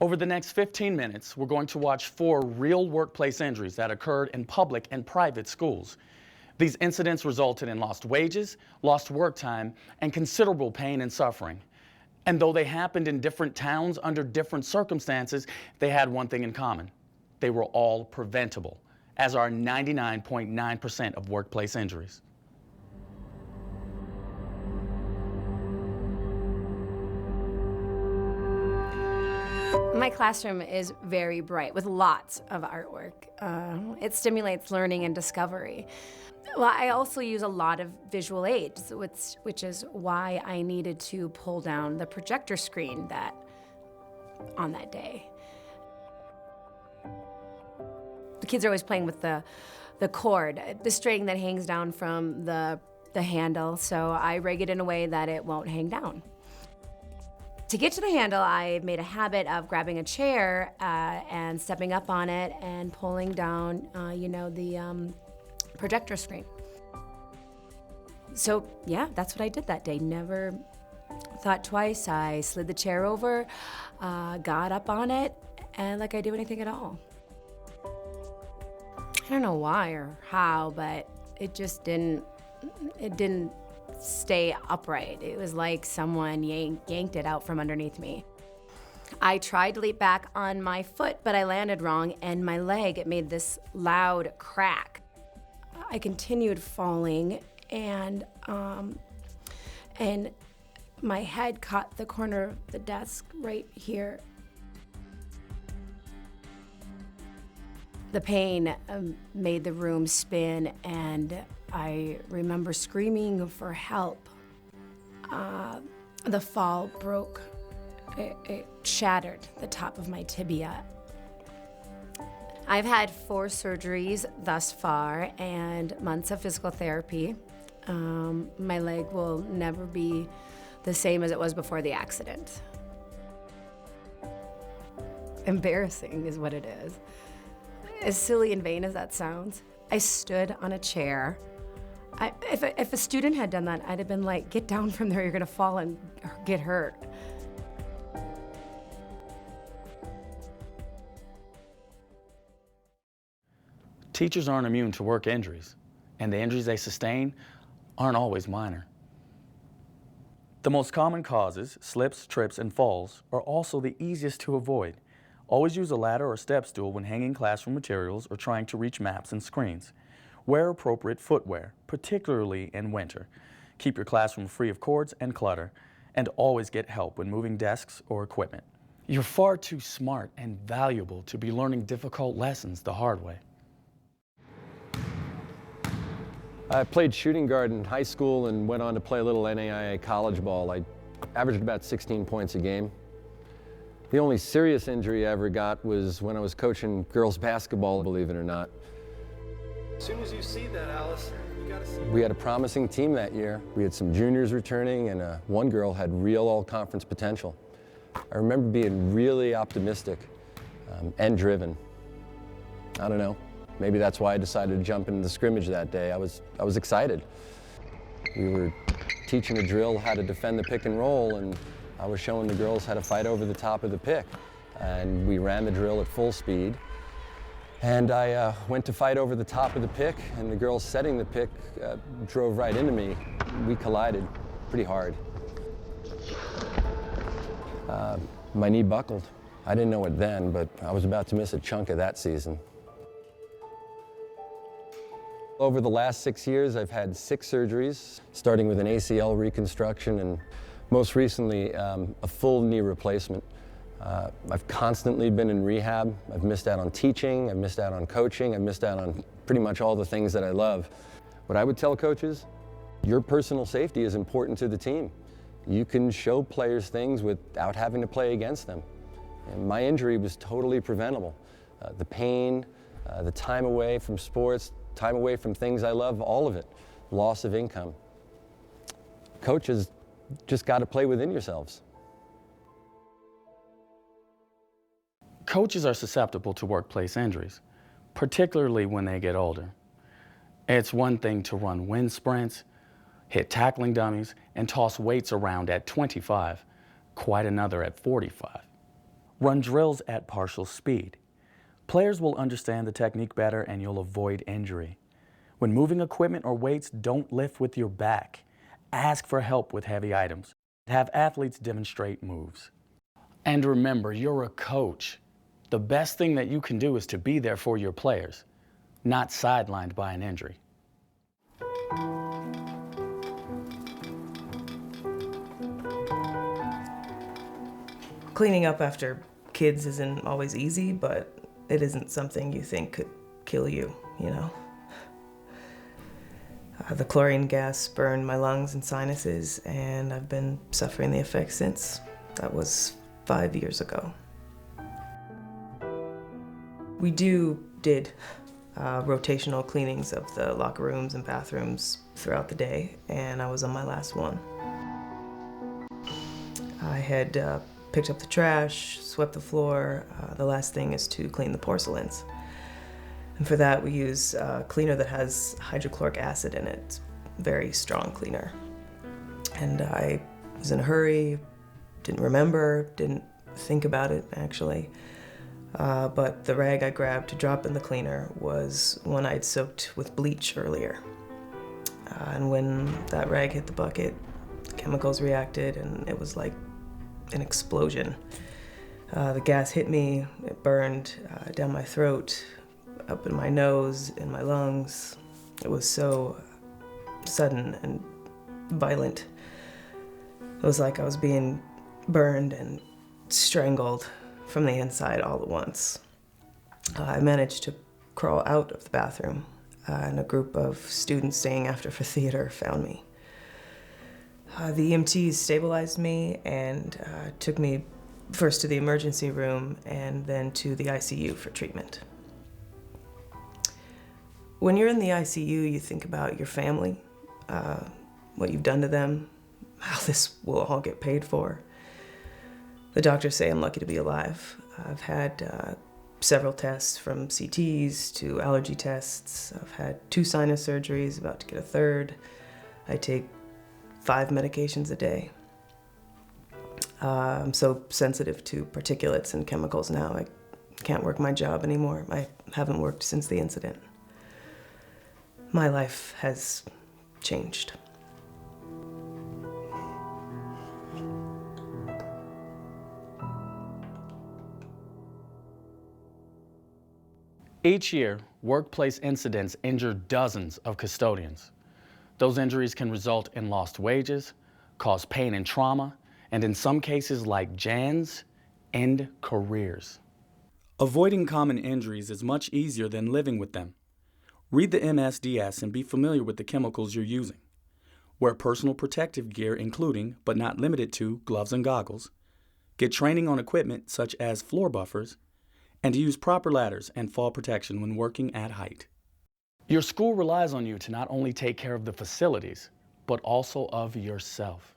Over the next 15 minutes, we're going to watch 4 real workplace injuries that occurred in public and private schools. These incidents resulted in lost wages, lost work time, and considerable pain and suffering. And though they happened in different towns under different circumstances, they had one thing in common. They were all preventable, as are 99.9% of workplace injuries. My classroom is very bright with lots of artwork. It stimulates learning and discovery. Well, I also use a lot of visual aids, which is why I needed to pull down the projector screen on that day. The kids are always playing with the cord, the string that hangs down from the handle, so I rig it in a way that it won't hang down. To get to the handle, I made a habit of grabbing a chair and stepping up on it and pulling down, the projector screen. So yeah, that's what I did that day. Never thought twice. I slid the chair over, got up on it, and like I do anything at all. I don't know why or how, but it just didn't stay upright. It was like someone yanked it out from underneath me. I tried to leap back on my foot, but I landed wrong, and my leg, it made this loud crack. I continued falling, and my head caught the corner of the desk right here. The pain made the room spin, and I remember screaming for help. The fall broke. It shattered the top of my tibia. I've had 4 surgeries thus far and months of physical therapy. My leg will never be the same as it was before the accident. Embarrassing is what it is. As silly and vain as that sounds, I stood on a chair. If a student had done that, I'd have been like, get down from there, you're gonna fall and get hurt. Teachers aren't immune to work injuries, and the injuries they sustain aren't always minor. The most common causes, slips, trips, and falls, are also the easiest to avoid. Always use a ladder or step stool when hanging classroom materials or trying to reach maps and screens. Wear appropriate footwear, particularly in winter. Keep your classroom free of cords and clutter, and always get help when moving desks or equipment. You're far too smart and valuable to be learning difficult lessons the hard way. I played shooting guard in high school and went on to play a little NAIA college ball. I averaged about 16 points a game. The only serious injury I ever got was when I was coaching girls basketball, believe it or not. As soon as you see that, Alice, you gotta see it. We had a promising team that year. We had some juniors returning, and one girl had real all-conference potential. I remember being really optimistic and driven. I don't know, maybe that's why I decided to jump into the scrimmage that day. I was excited. We were teaching a drill how to defend the pick and roll, and I was showing the girls how to fight over the top of the pick. And we ran the drill at full speed. And I went to fight over the top of the pick, and the girl setting the pick drove right into me. We collided pretty hard. My knee buckled. I didn't know it then, but I was about to miss a chunk of that season. Over the last 6 years, I've had 6 surgeries, starting with an ACL reconstruction and most recently, a full knee replacement. I've constantly been in rehab. I've missed out on teaching, I've missed out on coaching, I've missed out on pretty much all the things that I love. What I would tell coaches, your personal safety is important to the team. You can show players things without having to play against them. And my injury was totally preventable. The pain, the time away from sports, time away from things I love, all of it. Loss of income. Coaches just got to play within yourselves. Coaches are susceptible to workplace injuries, particularly when they get older. It's one thing to run wind sprints, hit tackling dummies, and toss weights around at 25, quite another at 45. Run drills at partial speed. Players will understand the technique better and you'll avoid injury. When moving equipment or weights, don't lift with your back. Ask for help with heavy items. Have athletes demonstrate moves. And remember, you're a coach. The best thing that you can do is to be there for your players, not sidelined by an injury. Cleaning up after kids isn't always easy, but it isn't something you think could kill you, you know? The chlorine gas burned my lungs and sinuses, and I've been suffering the effects since. That was 5 years ago. We did rotational cleanings of the locker rooms and bathrooms throughout the day, and I was on my last one. I had picked up the trash, swept the floor. The last thing is to clean the porcelains. And for that, we use a cleaner that has hydrochloric acid in it. It's a very strong cleaner. And I was in a hurry, didn't remember, didn't think about it, actually. But the rag I grabbed to drop in the cleaner was one I'd soaked with bleach earlier. And when that rag hit the bucket, chemicals reacted, and it was like an explosion. The gas hit me, it burned down my throat, up in my nose, in my lungs. It was so sudden and violent. It was like I was being burned and strangled from the inside all at once. I managed to crawl out of the bathroom, and a group of students staying after for theater found me. The EMTs stabilized me and took me first to the emergency room and then to the ICU for treatment. When you're in the ICU, you think about your family, what you've done to them, how this will all get paid for. The doctors say I'm lucky to be alive. I've had several tests, from CTs to allergy tests. I've had 2 sinus surgeries, about to get a 3rd. I take 5 medications a day. I'm so sensitive to particulates and chemicals now, I can't work my job anymore. I haven't worked since the incident. My life has changed. Each year, workplace incidents injure dozens of custodians. Those injuries can result in lost wages, cause pain and trauma, and in some cases like Jan's, end careers. Avoiding common injuries is much easier than living with them. Read the MSDS and be familiar with the chemicals you're using. Wear personal protective gear including, but not limited to, gloves and goggles. Get training on equipment such as floor buffers, and use proper ladders and fall protection when working at height. Your school relies on you to not only take care of the facilities, but also of yourself.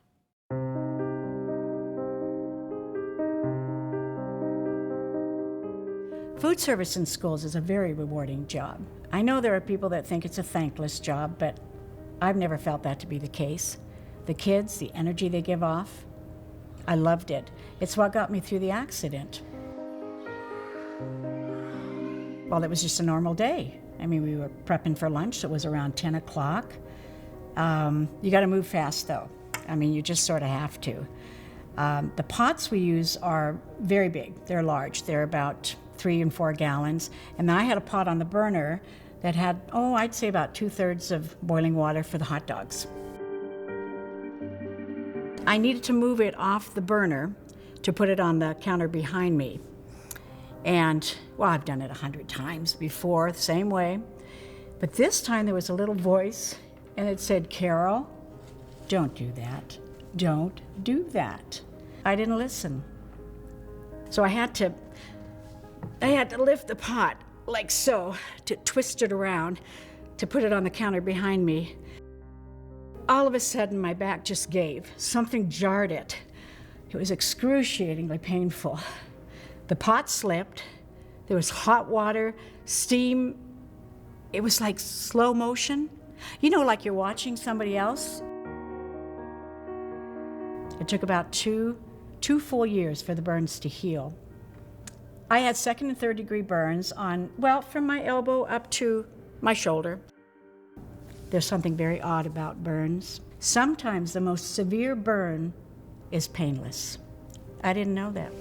Food service in schools is a very rewarding job. I know there are people that think it's a thankless job, but I've never felt that to be the case. The kids, the energy they give off, I loved it. It's what got me through the accident. Well, it was just a normal day. I mean, we were prepping for lunch. It was around 10 o'clock. You got to move fast, though. I mean, you just sort of have to. The pots we use are very big. They're large. They're about 3 and 4 gallons. And I had a pot on the burner that had, I'd say about 2/3 of boiling water for the hot dogs. I needed to move it off the burner to put it on the counter behind me. And, well, I've done it 100 times before, the same way. But this time there was a little voice, and it said, "Carol, don't do that. Don't do that." I didn't listen. So I had to lift the pot like so, to twist it around, to put it on the counter behind me. All of a sudden, my back just gave. Something jarred it. It was excruciatingly painful. The pot slipped. There was hot water, steam. It was like slow motion. You know, like you're watching somebody else. It took about two full years for the burns to heal. I had second and third degree burns on, well, from my elbow up to my shoulder. There's something very odd about burns. Sometimes the most severe burn is painless. I didn't know that.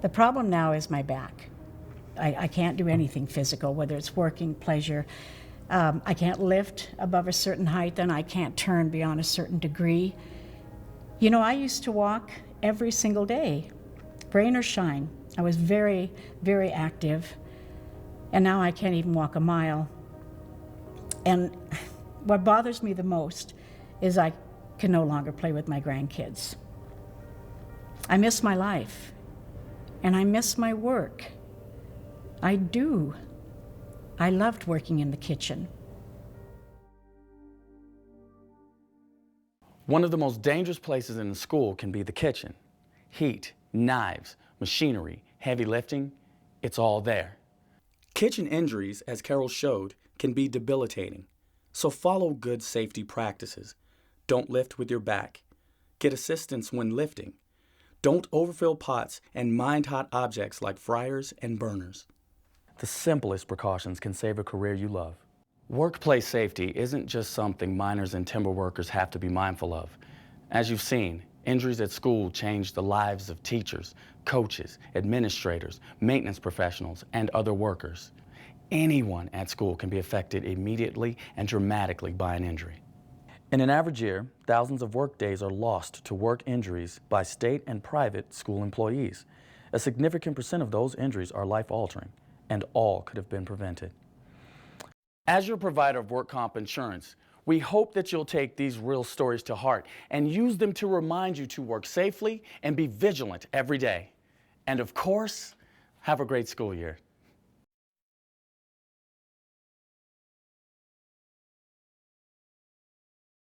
The problem now is my back. I can't do anything physical, whether it's working, pleasure. I can't lift above a certain height, and I can't turn beyond a certain degree. You know, I used to walk every single day, rain or shine. I was very, very active, and now I can't even walk a mile. And what bothers me the most is I can no longer play with my grandkids. I miss my life, and I miss my work. I do. I loved working in the kitchen. One of the most dangerous places in the school can be the kitchen. Heat, knives, machinery, heavy lifting, it's all there. Kitchen injuries, as Carol showed, can be debilitating. So follow good safety practices. Don't lift with your back. Get assistance when lifting. Don't overfill pots and mind hot objects like fryers and burners. The simplest precautions can save a career you love. Workplace safety isn't just something miners and timber workers have to be mindful of. As you've seen, injuries at school change the lives of teachers, coaches, administrators, maintenance professionals, and other workers. Anyone at school can be affected immediately and dramatically by an injury. In an average year, thousands of work days are lost to work injuries by state and private school employees. A significant percent of those injuries are life-altering, and all could have been prevented. As your provider of work comp insurance, we hope that you'll take these real stories to heart and use them to remind you to work safely and be vigilant every day. And of course, have a great school year.